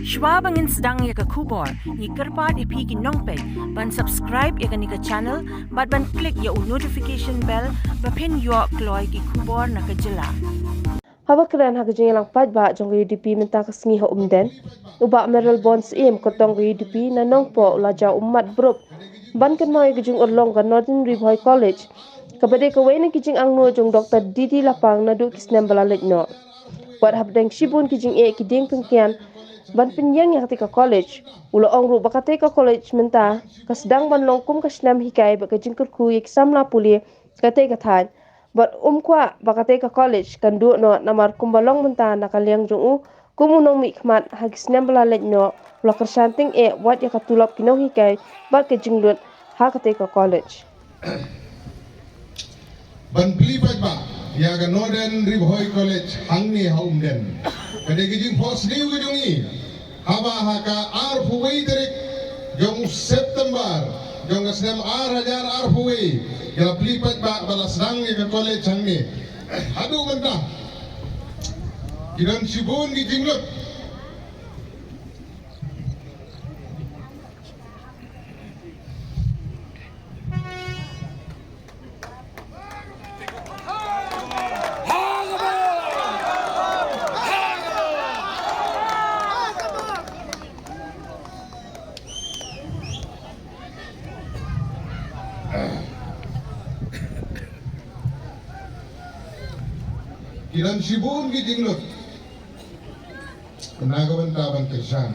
Schwabangin sedang ya ke kubor, ni kerpat ipi ki nongpek, ban subscribe ya ke ni ke channel, ban klik ya notification bell, pen yo kloy ki kubor na ke jela. Hawa keren ha gajing lang pat ba jong UDP minta kesengi ha umden. Uba Meryl Bonds im kotong UDP na nongpo la ja umat brup. Ban kan mai gajing urlong ka Northern River College. Kabade ka wayna kijing ang no jong Dr. Didi Lapang na du kisnem balalit no. Wat habdeng shibun kijing kiding pengkian ban penyang yang ketika college. Ulo ong ru bakate ka college minta kasdang ban longkum kasnam hikai ba gajing kurku eksam la puli kate kathan. But kwa bakate ka college kan du no namar kumbalong menta nakaliang jungu kumunong mikmat hagis nembala lej no la kersanting wat ya katulap kinong hikai bat ke jinglut ha kate ka college. Ban pilipat ba ya ga Northern River College hangni haumden. Kade gijing pos niu gijungi haba haka arfuwei terik jong September jong asnem hajar arfuwei ya pilipat ba balas dang ya college hangni. Aduh mentah. Kiran sibun gijing lut. Kiran sibun gijing lut. Kenagawan taban kersan.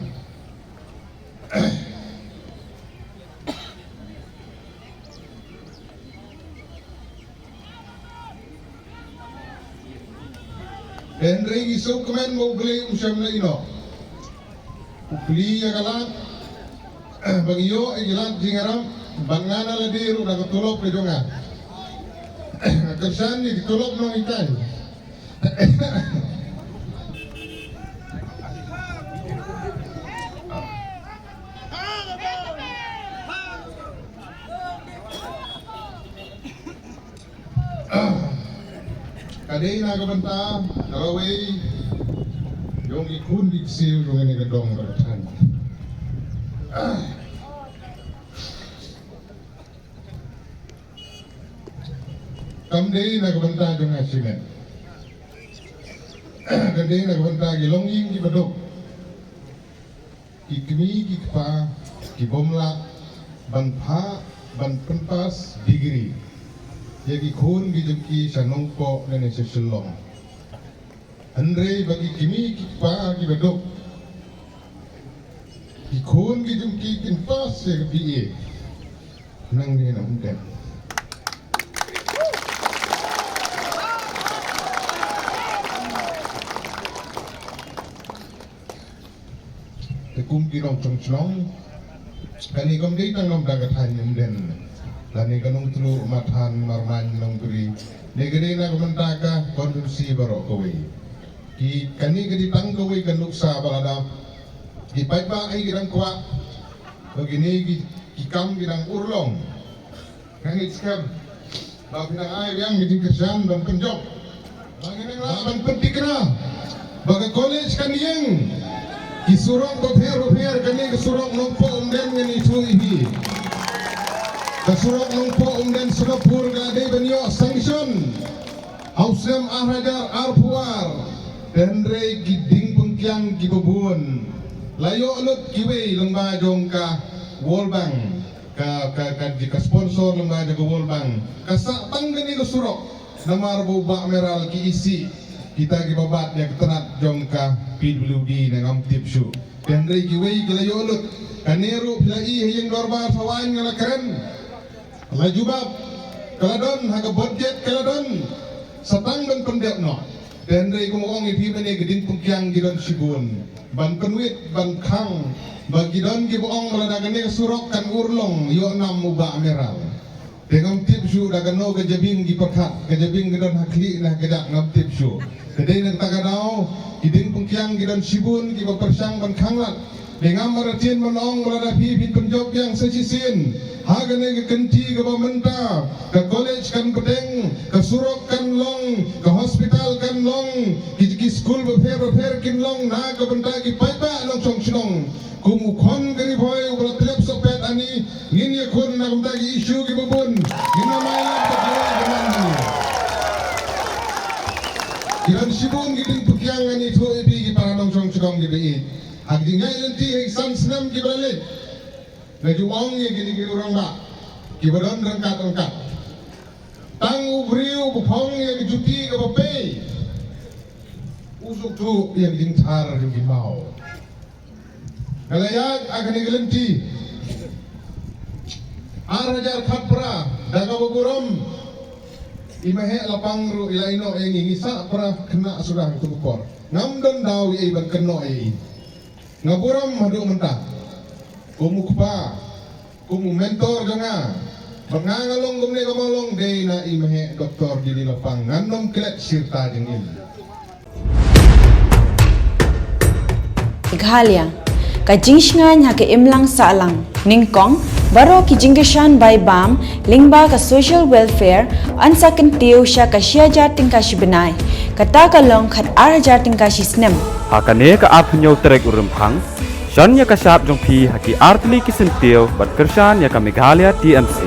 Dan regi so kemen mau beli usam na ino. Beli ya kalat. Bagi yo ilat jingaram bangana ladiru na ketulop ke jonga. Kersan ni ditulop nang ikan. Kadai na kabanta karaway yung ikun diksil yung ini gedong beratan. Kamdei na kabanta yung asimen. Kadai na kabanta gilong yung gibadok. Kikmi kikpa kibomla ban pa ban pentas digri. Jadi kun gijengki sanongpo nene seselong. Andre bagi kimi kikpa kibadok. Kikun gijengki kinpas ya kepiye. Nang ni namden. Tekum kirong cong kani kom dei tang nom dagat hanyum den. Lani kanong tulu matan marman nong beri. Negeri na kumantaka kondusi baro kowe. Ki kani kadi tang kowe kanuk sa balada. Ki paipa ay girang kwa. Begini ki kam girang urlong. Kani skab. Bagi nang ay yang giding kesan dan penjok. Bagi nang laban pentikna. Bagi college kaniyeng. Ki surong koper kani kesurong nompo umden ngani tuihi. Kasurok nungpo umden Singapura gade benyo sanction Hausem hajar arpuar Denre giding pengkiang gibubun Layo alut kiwe lembajong ka World Bank ka sponsor lembaga ke World Bank Kasak tanggani kasurok Namar bubak meral ki isi Kita gibabat yang tenat jong ka PWD nangam tipsu Denre kiwe gilayo alut Kaneru pilai hiyang gorbar sawain ngala keren Lajubab kaladon haga budget kaladon satang dan pendek no dan rei kumong ipi bani gedin pungkyang gidon sibun ban penwit ban kang bagi don giboong meladagane surok kan urlong yo nam muba meral dengan tipsu dagano gajabing giperkat gajabing gidon hakli nah gedak ngam tipsu kedai nang tagadao gidin pungkyang gidon sibun gibapersang ban kanglat dengan meratin menong meladapi pin penjok yang sesisin hagane ke kenti ke pementa ke college kan pedeng ke surok kan long ke hospital kan long ki school befer prepare kinlong na kabantagi paipa long song sinong kumukon gani boy ubra trip sa pet ani ngini kun na kabantagi issue gibubun ginamay lang pagkawa gaman kiran sibong giding pukyang ani to ibigi para long song sinong gibi agdi ngay lanti ay sansnam gibalit najuwang ye gini girurang ba gibaran rangkat tang ubriu bupong ye gijuti kabapay usuk tu yang jintar yung gimao. Galayag akan igelanti. Arajar kapra daga baburam. Imahe lapang ru ilaino yang ingisa pra kena sudah tukor. Ngamdon daw iban keno ai. Ngaburam madu mentah. Kumukpa. Kumu mentor janga. Mangangalong gumne kamalong day na imahe doktor dili lapang nganom klet sirta jengil. Meghalaya kajingshngan ha ke imlang salang ningkong baro ki jingishan by bam lingba ka social welfare ansa kentiu sha ka shiaja tingka shibenai kata kalong khat arja tingka shisnem hakane ka apnyo trek urumphang shanya ka sap jong phi haki artli ki sentiu bat kershan ya ka Meghalaya TMC